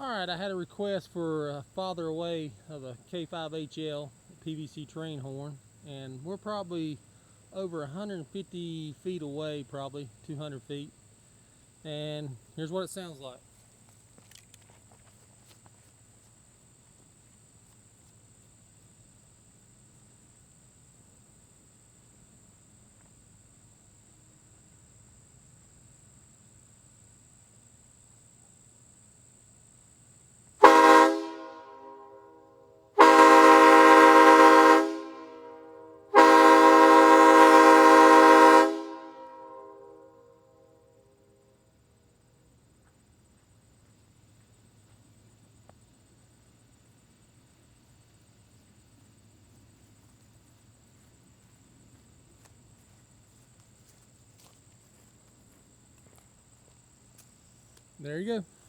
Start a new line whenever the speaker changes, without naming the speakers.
Alright, I had a request for farther away of a K5HL PVC train horn, and we're probably over 150 feet away, probably 200 feet, and here's what it sounds like. There you go.